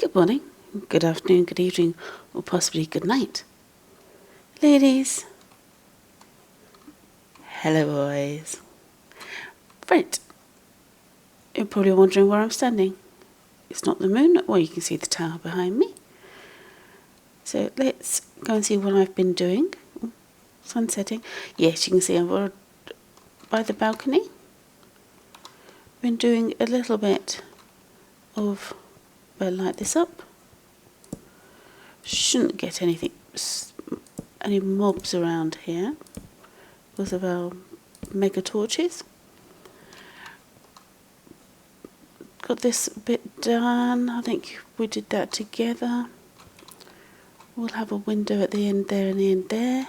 Good morning, good afternoon, good evening, or possibly good night. Ladies. Hello, boys. Right. You're probably wondering where I'm standing. It's not the moon, or you can see the tower behind me. So let's go and see what I've been doing. Sun setting. Yes, you can see I'm by the balcony. Been doing a little bit of, well, light this up. Shouldn't get any mobs around here because of our mega torches. Got this bit done. I think we did that together. We'll have a window at the end there and the end there.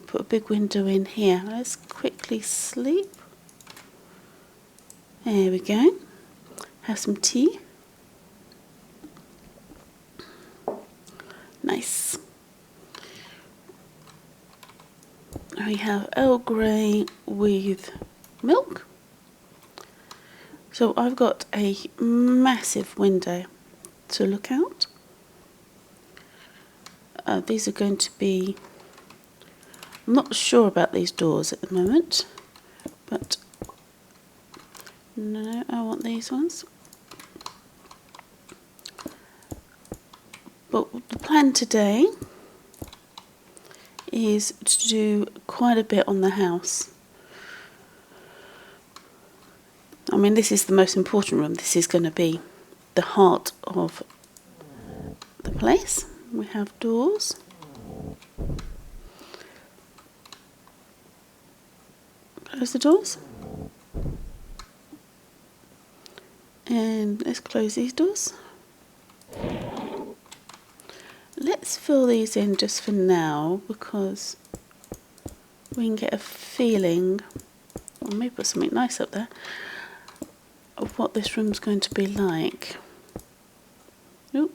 Put a big window in here. Let's quickly sleep. There we go. Have some tea. Nice. We have Earl Grey with milk. So I've got a massive window to look out. These are going to be, I'm not sure about these doors at the moment, but no, I want these ones. But the plan today is to do quite a bit on the house. I mean, this is the most important room. This is going to be the heart of the place. We have doors. Close the doors. And let's close these doors. Let's fill these in just for now because we can get a feeling, or maybe put something nice up there, of what this room's going to be like. Oop.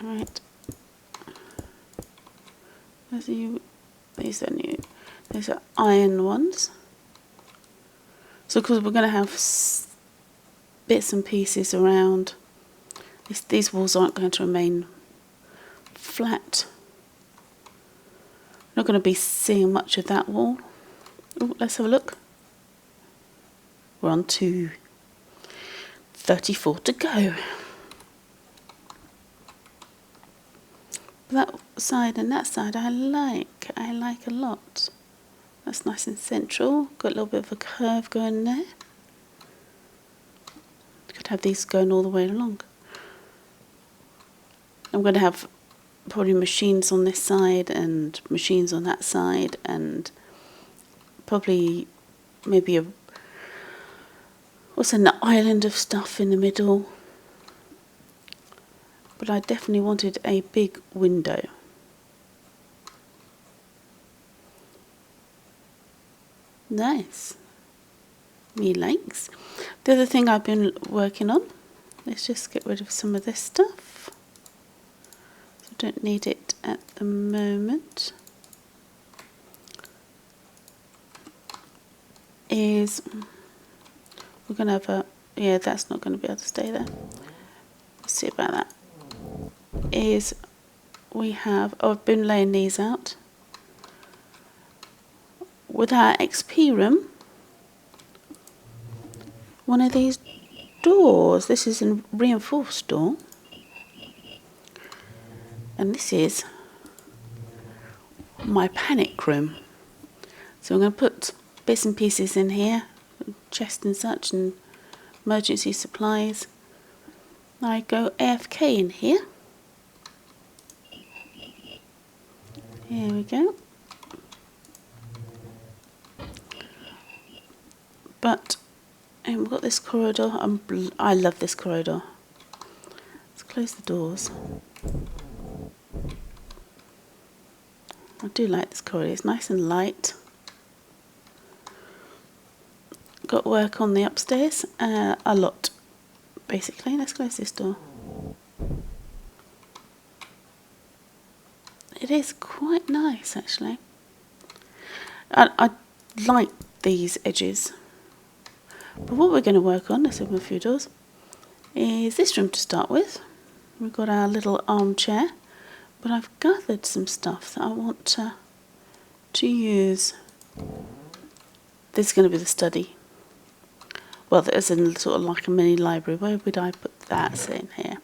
Right. These are new. These are iron ones. So, because we're going to have bits and pieces around, these walls aren't going to remain flat. Not going to be seeing much of that wall. Ooh, let's have a look. We're on to 34 to go. That side and that side I like a lot. That's nice and central. Got a little bit of a curve going there. Could have these going all the way along. I'm going to have probably machines on this side and machines on that side, and probably maybe an island of stuff in the middle. But I definitely wanted a big window. Nice. Me likes. The other thing I've been working on, let's just get rid of some of this stuff. So don't need it at the moment. Is we're going to have a, yeah, that's not going to be able to stay there. Let's see about that. Is we have, I've been laying these out. With our XP room, one of these doors, this is a reinforced door, and this is my panic room. So I'm going to put bits and pieces in here, chest and such, and emergency supplies. I go AFK in here. Here we go. But we've got this corridor. I love this corridor. Let's close the doors. I do like this corridor. It's nice and light. Got work on the upstairs. A lot, basically. Let's close this door. It is quite nice, actually. I like these edges. But what we're going to work on, let's open a few doors, is this room to start with. We've got our little armchair, but I've gathered some stuff that I want to use. This is going to be the study. Well, there's a sort of like a mini library. Where would I put that in here?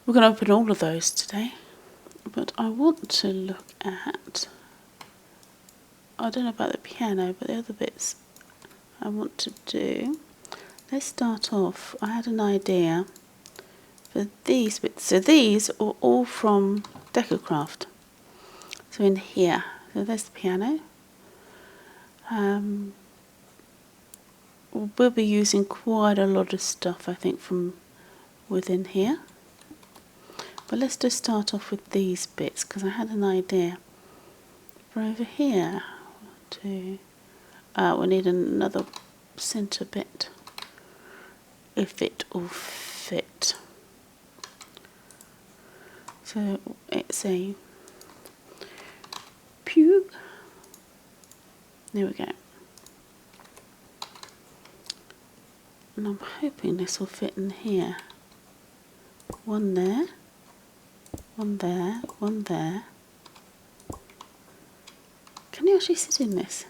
We're going to open all of those today, but I want to look at, I don't know about the piano, but the other bits I want to do. Let's start off. I had an idea for these bits. So these are all from DecoCraft. So in here, so there's the piano. We'll be using quite a lot of stuff, I think, from within here. But let's just start off with these bits, because I had an idea for over here. We need another centre bit, if it will fit. So it's a pew. There we go. And I'm hoping this will fit in here. One there, one there, one there. Can you actually sit in this?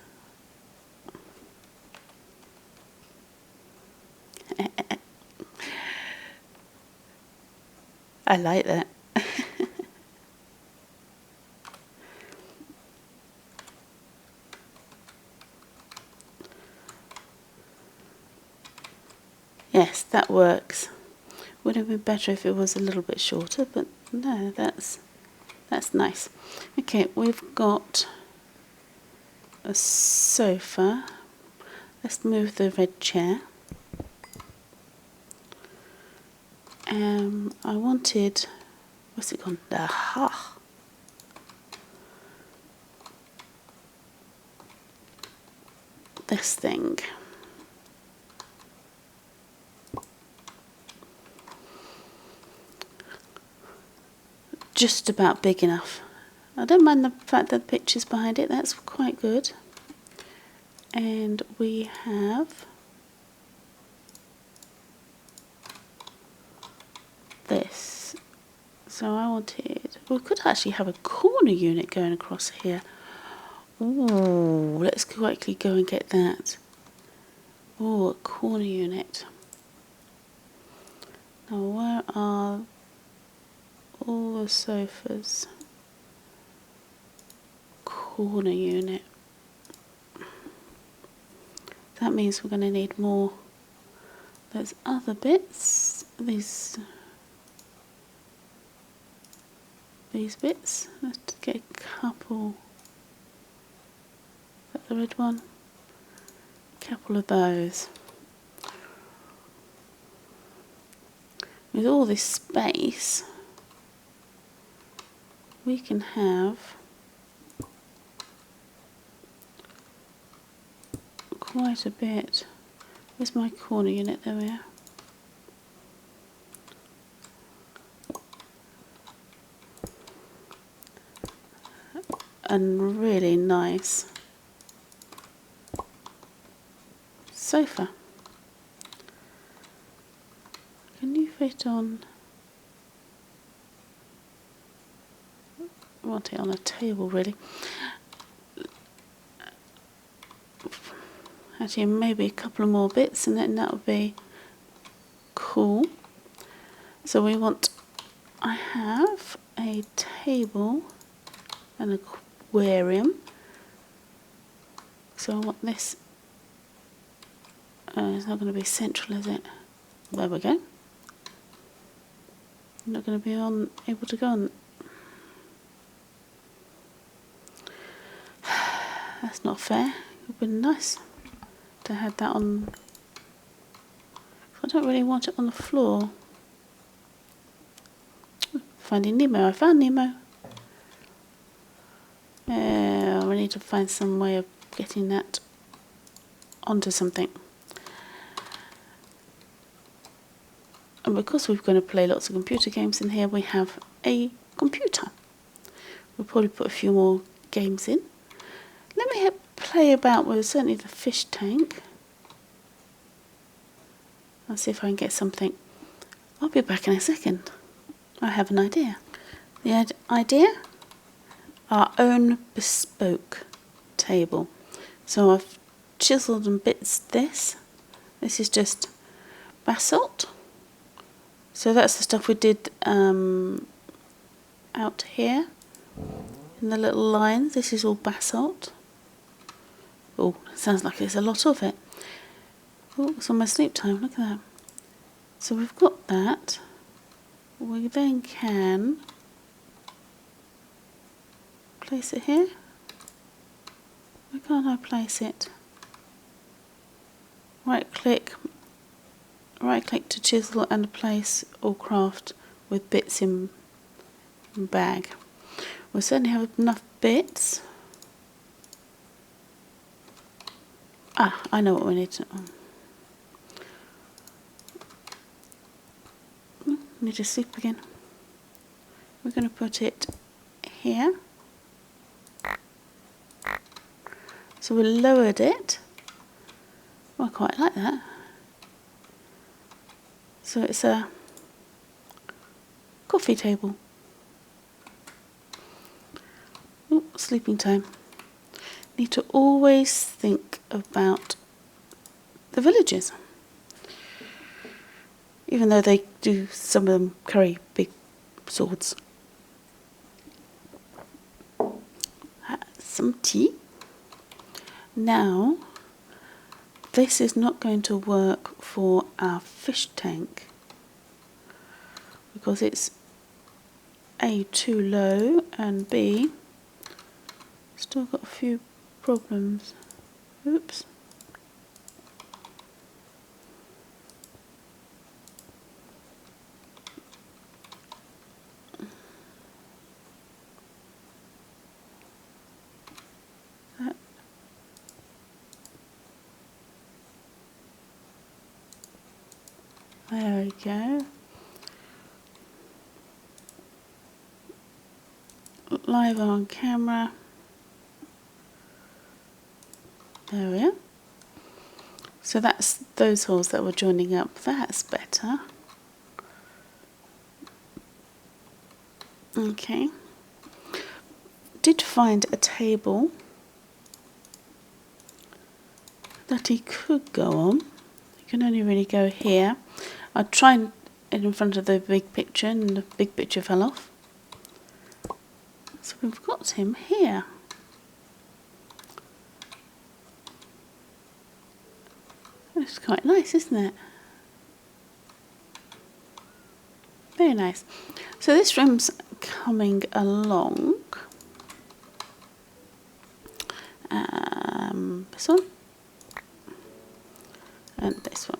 I like that. Yes, that works. Would have been better if it was a little bit shorter, but no, that's nice. Okay, we've got a sofa. Let's move the red chair. I wanted, what's it called? Aha! This thing. Just about big enough. I don't mind the fact that the picture's behind it, that's quite good. And we have this. So I wanted, we could actually have a corner unit going across here. Ooh, let's quickly go and get that. Ooh, a corner unit. Now where are all the sofas? Corner unit. That means we're going to need more. There's other bits. These bits. Let's get a couple. Is that the red one? A couple of those. With all this space, we can have quite a bit. Where's my corner unit? There we are. And really nice sofa. Can you fit on? I want it on a table, really. Actually, maybe a couple of more bits, and then that would be cool. So we want, I have a table, an aquarium. So I want this. It's not going to be central, is it? There we go. Not going to be able to go on. That's not fair. It would be nice to have that on. I don't really want it on the floor. Finding Nemo. I found Nemo. We need to find some way of getting that onto something. And because we're going to play lots of computer games in here, we have a computer. We'll probably put a few more games in. Let me play about with certainly the fish tank. I'll see if I can get something. I'll be back in a second. I have an idea. The idea? Our own bespoke table. So I've chiseled and bits this. This is just basalt. So that's the stuff we did out here in the little lines. This is all basalt. Oh, sounds like there's a lot of it. Oh, it's almost sleep time, look at that. So we've got that. We then can place it here. Why can't I place it? Right click to chisel and place or craft with bits in bag. We'll certainly have enough bits. Ah, I know what we need to... need to sleep again. We're going to put it here. So we lowered it. Oh, I quite like that. So it's a coffee table. Oh, sleeping time. Need to always think about the villagers. Even though they do, some of them carry big swords. Some tea. Now, this is not going to work for our fish tank because it's A, too low, and B, still got a few problems. Oops. There we go. Live on camera. There we are. So that's those holes that were joining up. That's better. Okay. Did find a table that he could go on. You can only really go here. I tried it in front of the big picture and the big picture fell off. So we've got him here. It's quite nice, isn't it? Very nice. So this room's coming along. This one. And this one.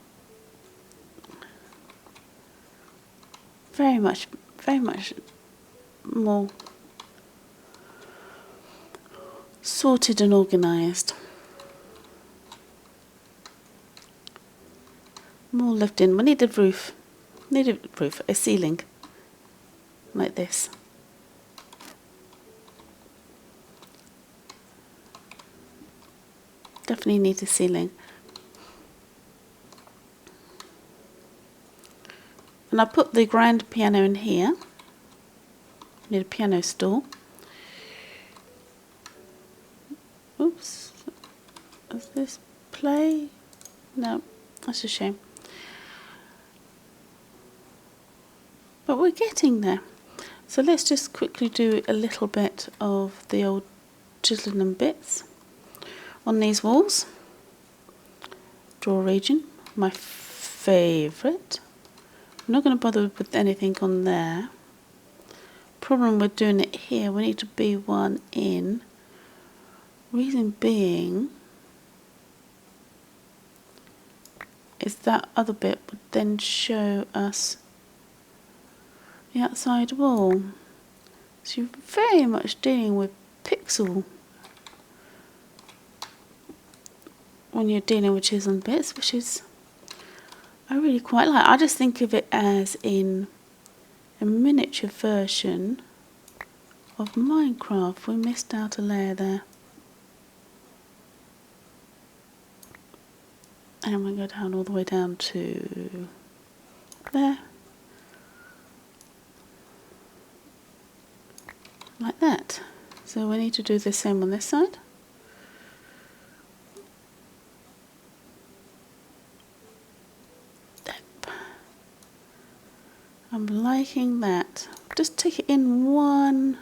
Very much more sorted and organised. More lived in. We need a roof. A ceiling. Like this. Definitely need a ceiling. And I put the grand piano in here. Need a piano stool. Oops. Does this play? No, that's a shame. But we're getting there. So let's just quickly do a little bit of the old chiseling and bits on these walls. Draw region, my favourite. I'm not going to bother with anything on there. Problem with doing it here, we need to be one in. Reason being is that other bit would then show us the outside wall. So you're very much dealing with pixel when you're dealing with chisel and bits, which is I really quite like. I just think of it as in a miniature version of Minecraft. We missed out a layer there. And we go down all the way down to there. Like that. So we need to do the same on this side. I'm liking that. Just take it in one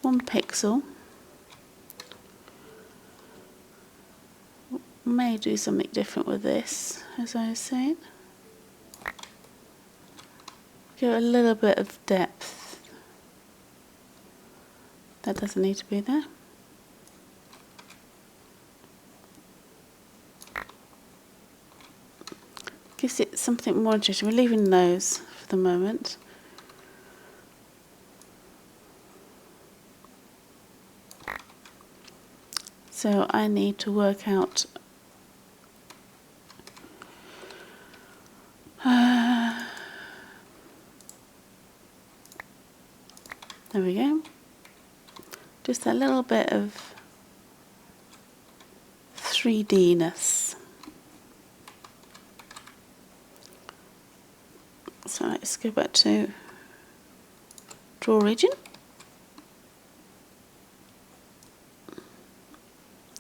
pixel. May do something different with this, as I was saying. Give it a little bit of depth. That doesn't need to be there. Gives it something more interesting. We're leaving those for the moment. So I need to work out there we go. Just a little bit of 3D-ness. So let's go back to draw region.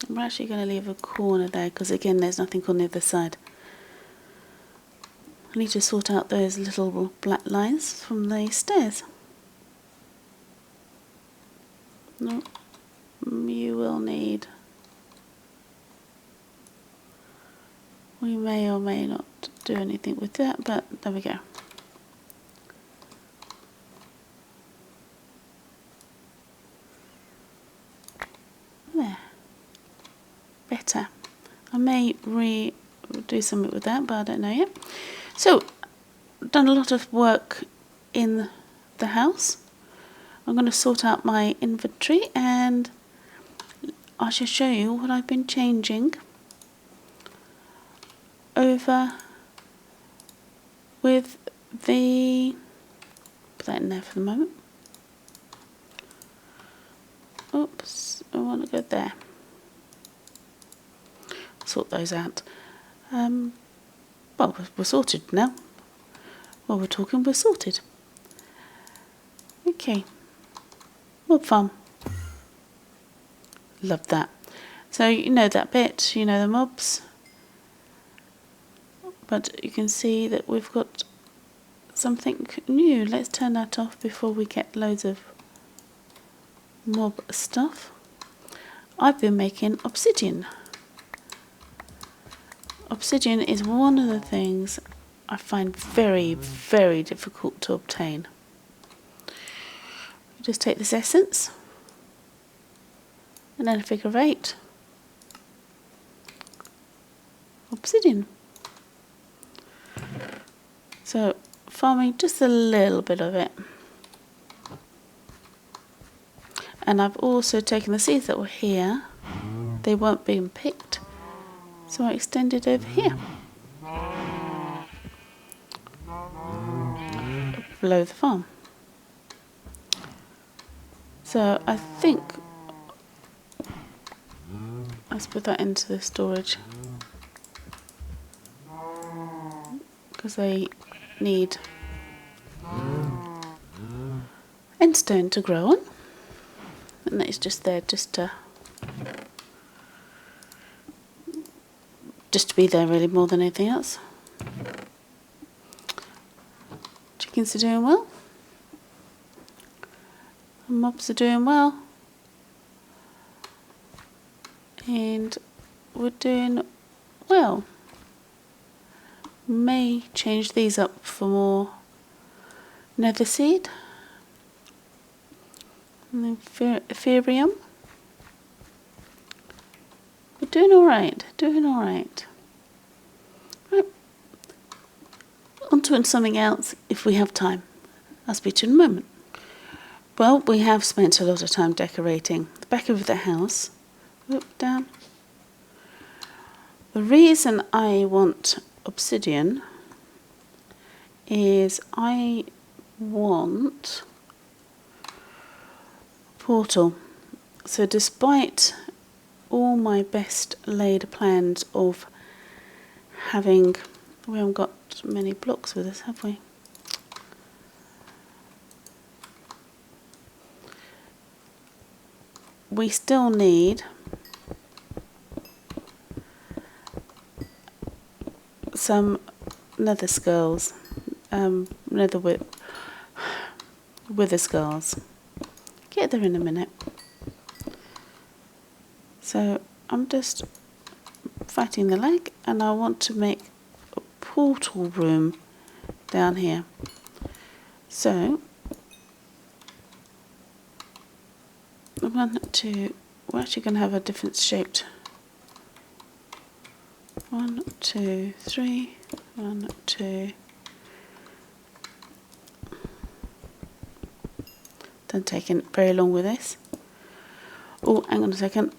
I'm actually going to leave a corner there because again there's nothing on the other side. I need to sort out those little black lines from the stairs. No, you will need. We may or may not do anything with that, but there we go. There. Better. I may do something with that, but I don't know yet. So, done a lot of work in the house. I'm going to sort out my inventory and I shall show you what I've been changing over with the, put that in there for the moment. Oops, I want to go there. Sort those out. Well, we're sorted now. While we're talking, we're sorted. Okay. Mob farm. Love that. So you know that bit, you know the mobs. But you can see that we've got something new. Let's turn that off before we get loads of mob stuff. I've been making obsidian. Obsidian is one of the things I find very, very difficult to obtain. Just take this essence and then a figure of 8. Obsidian. So farming just a little bit of it. And I've also taken the seeds that were here. They weren't being picked. So I extended over here. Below the farm. So I think let's put that into the storage because they need endstone to grow on, and it's just there just to be there really more than anything else. Chickens are doing well. Mobs are doing well, and we're doing well. May change these up for more nether seed and then Ethereum. We're doing alright, Right, on to something else if we have time. I'll speak to you in a moment. Well, we have spent a lot of time decorating the back of the house. Down. The reason I want obsidian is I want portal. So despite all my best laid plans of having, we haven't got many blocks with us, have we? We still need some nether skulls, nether wither skulls. Get there in a minute. So I'm just fighting the lag, and I want to make a portal room down here. So we're actually going to have a different shaped 1, 2, 3, 1, 2. Don't take it very long with this. Oh, hang on a second.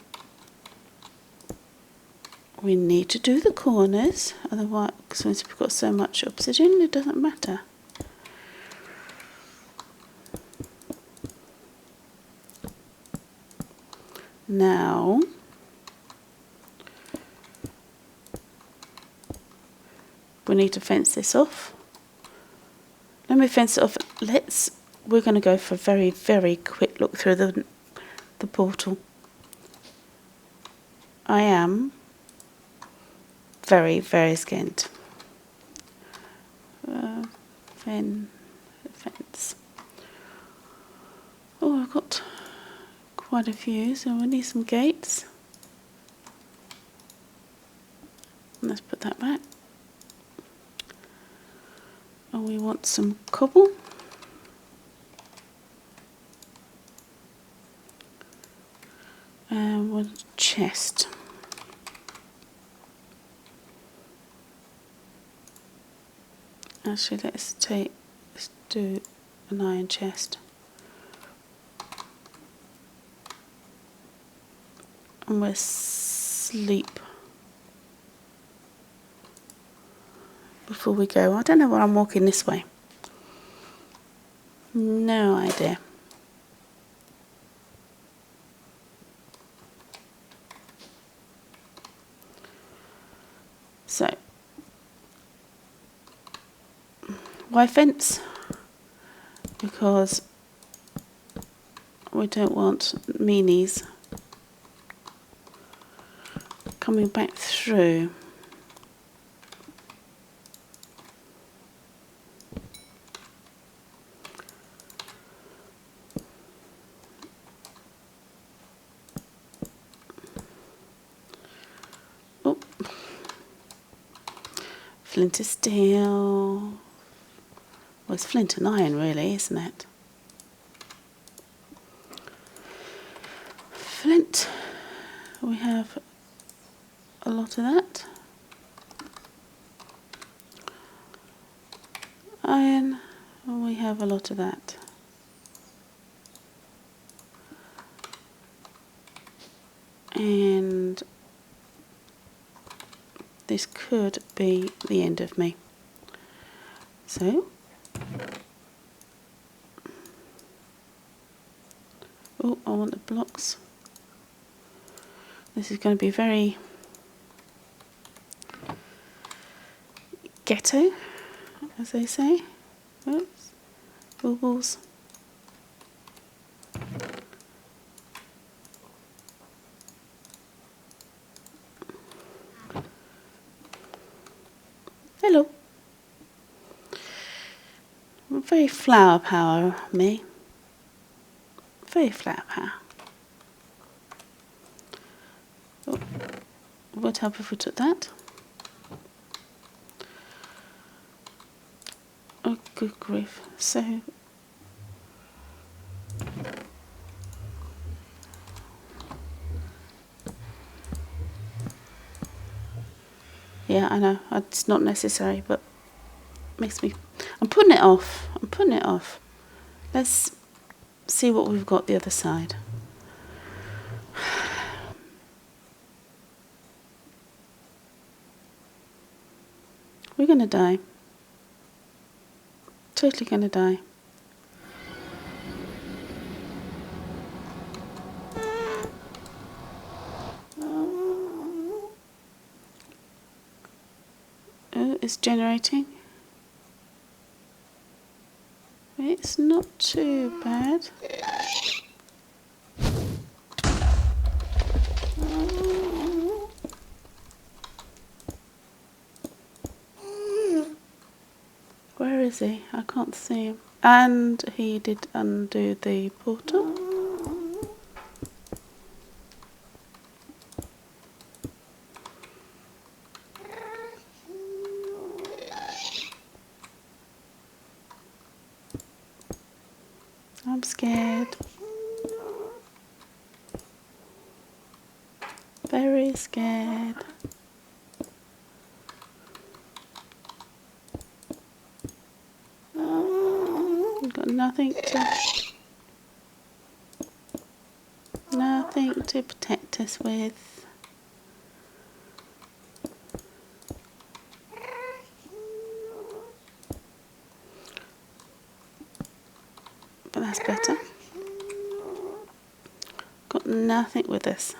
We need to do the corners, otherwise, since we've got so much obsidian, it doesn't matter. Now, we need to fence this off. Let me fence it off. We're going to go for a very, very quick look through the portal. I am very, very skint. Fence. Oh, I've got quite a few, so we need some gates. Let's put that back. And we want some cobble. And one chest. Actually, let's do an iron chest. And we'll sleep before we go. I don't know why I'm walking this way. No idea. So, why fence? Because we don't want meanies coming back through. Oh, flint is steel. Well, it's flint and iron, really, isn't it? Flint. We have a lot of that. Iron. We have a lot of that. And this could be the end of me. So, oh, I want the blocks. This is going to be very ghetto, as they say. Oops, bubbles. Hello. Very flower power, me. Very flower power. Oh, would help if we took that. Oh, good grief. So, yeah, I know, it's not necessary, but makes me, I'm putting it off. Let's see what we've got the other side. We're going to die. Totally going to die. is generating. It's not too bad. Where is he? I can't see him. And he did undo the portal. I'm scared. Very scared. We've got nothing to protect us with. But that's better. Got nothing with us.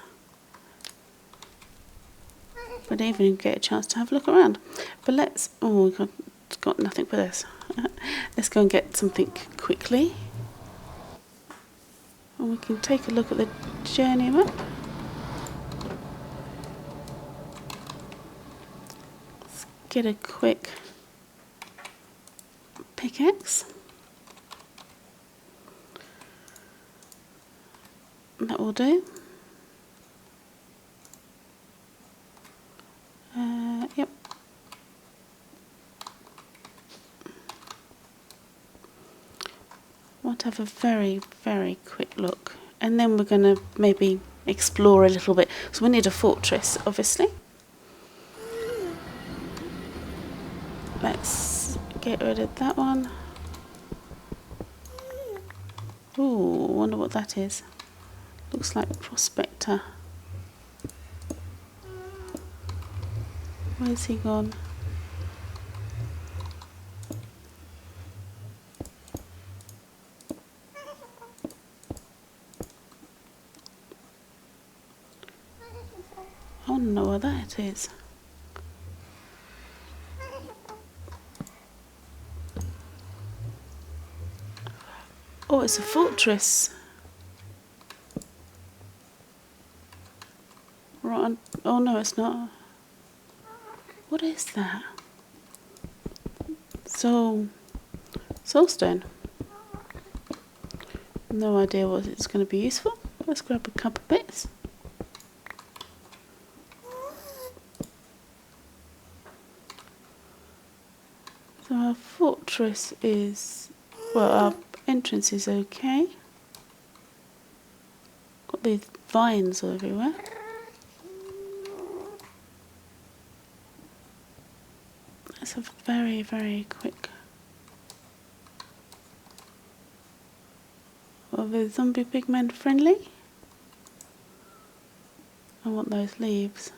We didn't even get a chance to have a look around. But let's... Oh, we've got nothing with us. Let's go and get something quickly. And we can take a look at the journey map. Let's get a quick pickaxe. That will do. Yep. Want to have a very, very quick look, and then we're going to maybe explore a little bit. So we need a fortress, obviously. Let's get rid of that one. Ooh, I wonder what that is. Looks like Prospector. Where's he gone? I don't know where that is. Oh, it's a fortress. Right on. Oh no, it's not. What is that? Soulstone. No idea what it's going to be useful. Let's grab a couple bits. So our fortress is, well, our entrance is okay. Got these vines everywhere. Let's have a very, very quick. Are the zombie pigmen friendly? I want those leaves.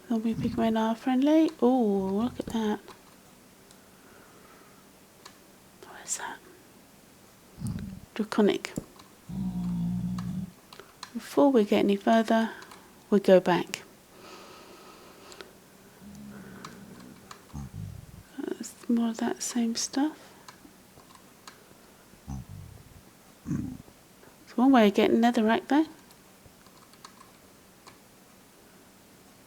Zombie pigmen are friendly. Oh, look at that. What is that? Draconic. Before we get any further, we go back. That's more of that same stuff. It's one way of getting netherrack there.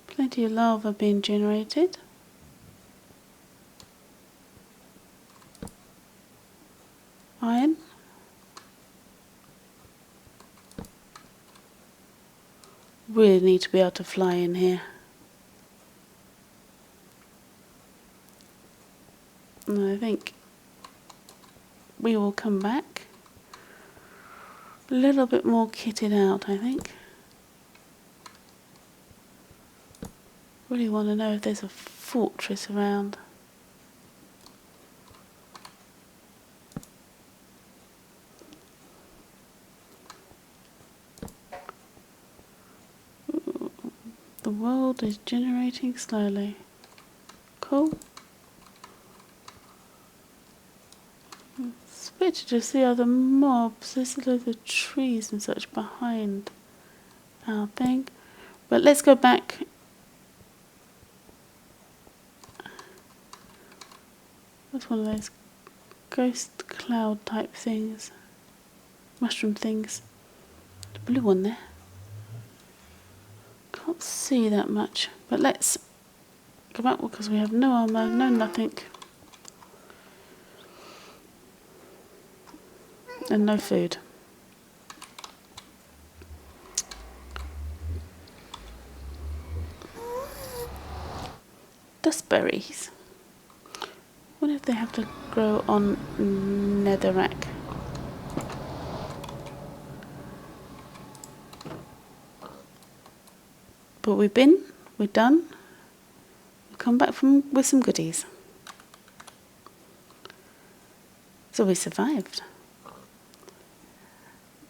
Plenty of lava being generated. Iron. Really need to be able to fly in here. And I think we will come back a little bit more kitted out, I think. Really want to know if there's a fortress around. The world is generating slowly. Cool. It's a bit expected to see other mobs. There's a load of trees and such behind our thing. But let's go back. What's one of those ghost cloud type things? Mushroom things. The blue one there. Can't see that much. But let's go back because we have no armour, no nothing. And no food. Dustberries. I wonder if they have to grow on netherrack. But we're done. We'll come back with some goodies. So we survived.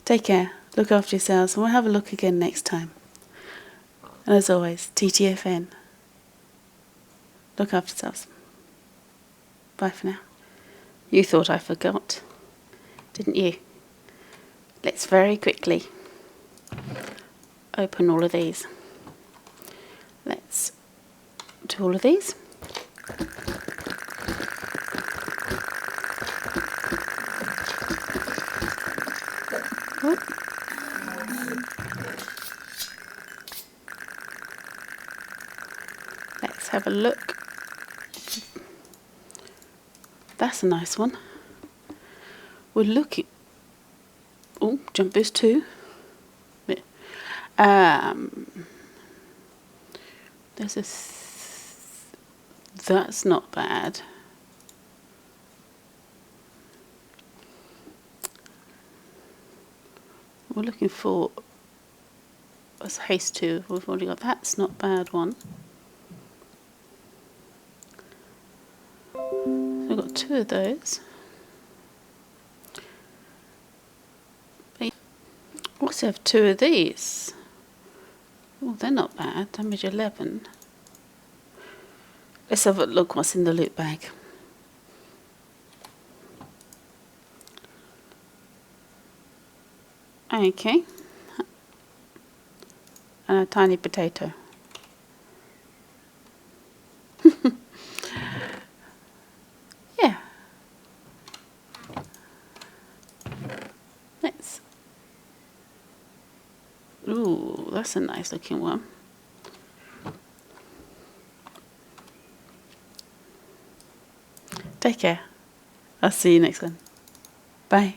Take care, look after yourselves, and we'll have a look again next time. And as always, TTFN. Look after yourselves. Bye for now. You thought I forgot, didn't you? Let's very quickly open all of these. Let's do all of these. Whoop. Let's have a look. That's a nice one. We're looking. Oh, jump boost 2. There's a. That's not bad. We're looking for a haste 2. We've already got. That's not bad one. So we've got 2 of those. We also have 2 of these. Oh, they're not bad. Damage 11. Let's have a look what's in the loot bag. Okay. And a tiny potato. Yeah. Let's. Ooh, that's a nice looking one. Take care. I'll see you next one. Bye.